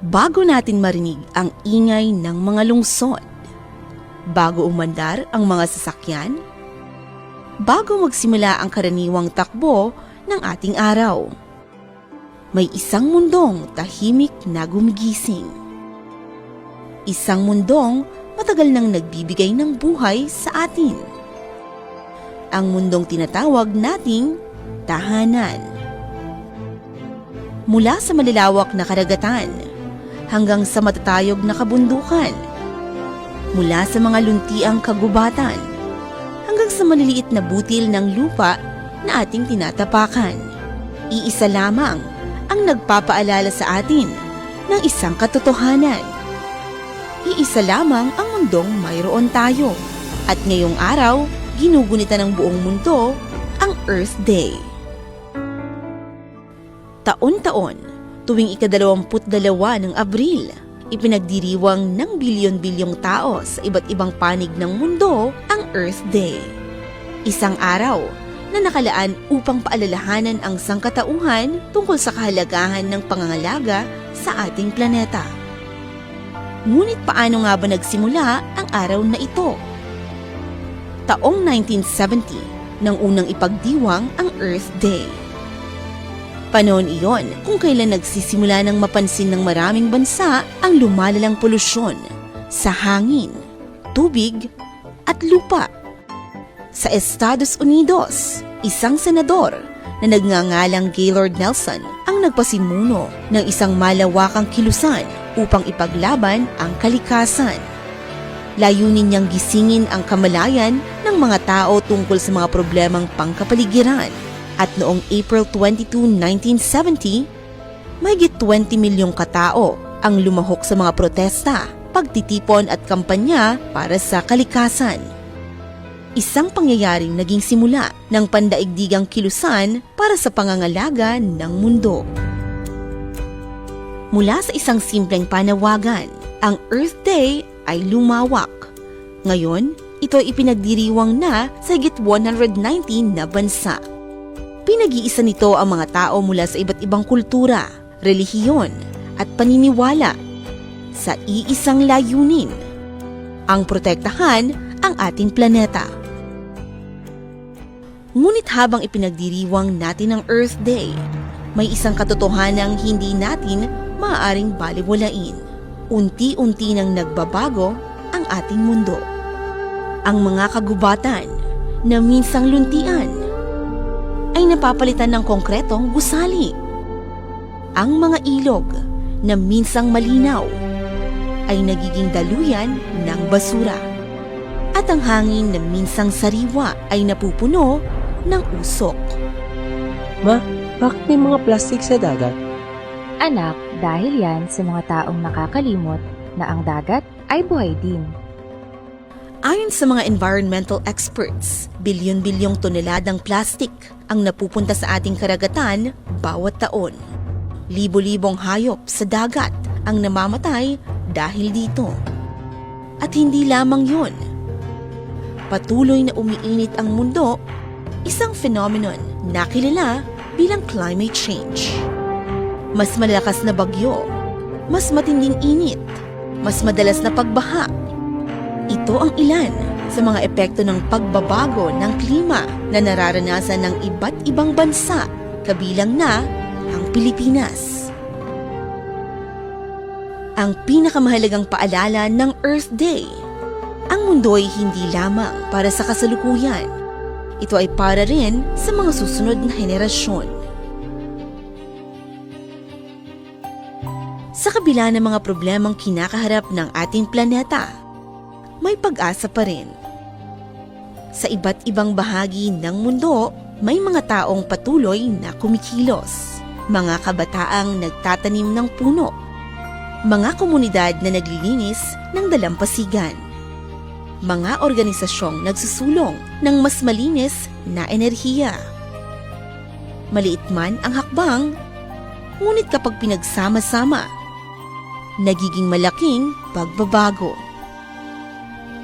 Bago natin marinig ang ingay ng mga lungsod, bago umandar ang mga sasakyan, bago magsimula ang karaniwang takbo ng ating araw, may isang mundong tahimik na gumigising. Isang mundong matagal nang nagbibigay ng buhay sa atin. Ang mundong tinatawag nating tahanan. Mula sa malalawak na karagatan hanggang sa matatayog na kabundukan, mula sa mga luntiang kagubatan hanggang sa maliliit na butil ng lupa na ating tinatapakan, iisa lamang ang nagpapaalala sa atin ng isang katotohanan. Iisa lamang ang mundong mayroon tayo, at ngayong araw, ginugunita ng buong mundo ang Earth Day. Taon-taon, tuwing ika-22 ng Abril, ipinagdiriwang ng bilyon-bilyong tao sa iba't ibang panig ng mundo ang Earth Day. Isang araw na nakalaan upang paalalahanan ang sangkatauhan tungkol sa kahalagahan ng pangangalaga sa ating planeta. Ngunit paano nga ba nagsimula ang araw na ito? Taong 1970 nang unang ipagdiwang ang Earth Day. Panahon iyon kung kailan nagsisimula ng mapansin ng maraming bansa ang lumalalang polusyon sa hangin, tubig at lupa. Sa Estados Unidos, isang senador na nagngangalang Gaylord Nelson ang nagpasimuno ng isang malawakang kilusan upang ipaglaban ang kalikasan. Layunin niyang gisingin ang kamalayan ng mga tao tungkol sa mga problemang pangkapaligiran. At noong April 22, 1970, mahigit 20 milyong katao ang lumahok sa mga protesta, pagtitipon at kampanya para sa kalikasan. Isang pangyayaring naging simula ng pandaigdigang kilusan para sa pangangalaga ng mundo. Mula sa isang simpleng panawagan, ang Earth Day ay lumawak. Ngayon, ito ay ipinagdiriwang na sa higit 190 na bansa. Pinag-iisa nito ang mga tao mula sa iba't ibang kultura, relihiyon at paniniwala sa iisang layunin: ang protektahan ang ating planeta. Ngunit habang ipinagdiriwang natin ang Earth Day, may isang katotohanang hindi natin maaaring balewalain. Unti-unti nang nagbabago ang ating mundo. Ang mga kagubatan na minsang luntian ay napapalitan ng konkretong gusali. Ang mga ilog na minsang malinaw ay nagiging daluyan ng basura. At ang hangin na minsang sariwa ay napupuno ng usok. Ma, bakit may mga plastic sa dagat? Anak, dahil yan sa mga taong nakakalimot na ang dagat ay buhay din. Ayon sa mga environmental experts, bilyon-bilyong toneladang plastik ang napupunta sa ating karagatan bawat taon. Libo-libong hayop sa dagat ang namamatay dahil dito. At hindi lamang yun. Patuloy na umiinit ang mundo, isang phenomenon na kilala bilang climate change. Mas malalakas na bagyo, mas matinding init, mas madalas na pagbaha. Ito ang ilan sa mga epekto ng pagbabago ng klima na nararanasan ng iba't ibang bansa, kabilang na ang Pilipinas. Ang pinakamahalagang paalala ng Earth Day: ang mundo ay hindi lamang para sa kasalukuyan. Ito ay para rin sa mga susunod na henerasyon. Sa kabila ng mga problemang kinakaharap ng ating planeta, may pag-asa pa rin. Sa iba't ibang bahagi ng mundo, may mga taong patuloy na kumikilos. Mga kabataang nagtatanim ng puno. Mga komunidad na naglilinis ng dalampasigan. Mga organisasyong nagsusulong ng mas malinis na enerhiya. Maliit man ang hakbang, ngunit kapag pinagsama-sama, nagiging malaking pagbabago.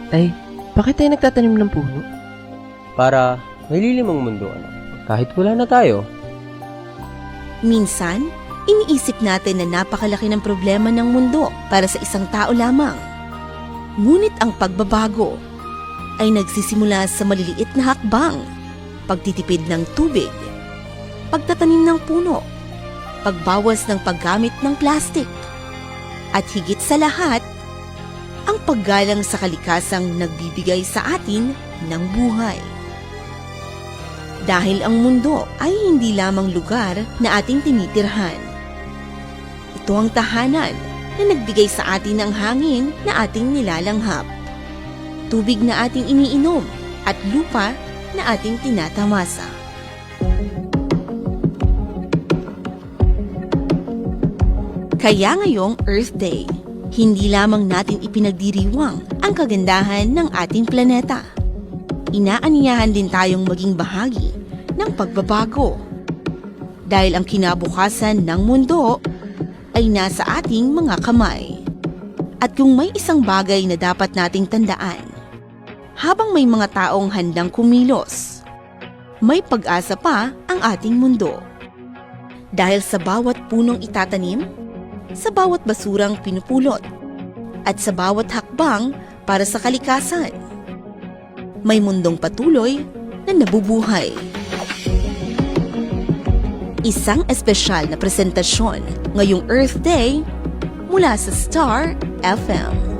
Tay, bakit tayo nagtatanim ng puno? Para may lilim ang mundo, anak. Kahit wala na tayo. Minsan, Iniisip natin na napakalaki ng problema ng mundo para sa isang tao lamang. Ngunit ang pagbabago ay nagsisimula sa maliliit na hakbang, pagtitipid ng tubig, pagtatanim ng puno, pagbawas ng paggamit ng plastik, at higit sa lahat, ang paggalang sa kalikasang nagbibigay sa atin ng buhay. Dahil ang mundo ay hindi lamang lugar na ating tinitirhan. Ito ang tahanan na nagbigay sa atin ng hangin na ating nilalanghap, tubig na ating iniinom at lupa na ating tinatamasa. Kaya ngayong Earth Day, hindi lamang natin ipinagdiriwang ang kagandahan ng ating planeta. Inaanyayahan din tayong maging bahagi ng pagbabago. Dahil ang kinabukasan ng mundo ay nasa ating mga kamay. At kung may isang bagay na dapat nating tandaan, habang may mga taong handang kumilos, may pag-asa pa ang ating mundo. Dahil sa bawat punong itatanim, sa bawat basurang pinupulot, at sa bawat hakbang para sa kalikasan, may mundong patuloy na nabubuhay. Isang espesyal na presentasyon ngayong Earth Day mula sa Star FM.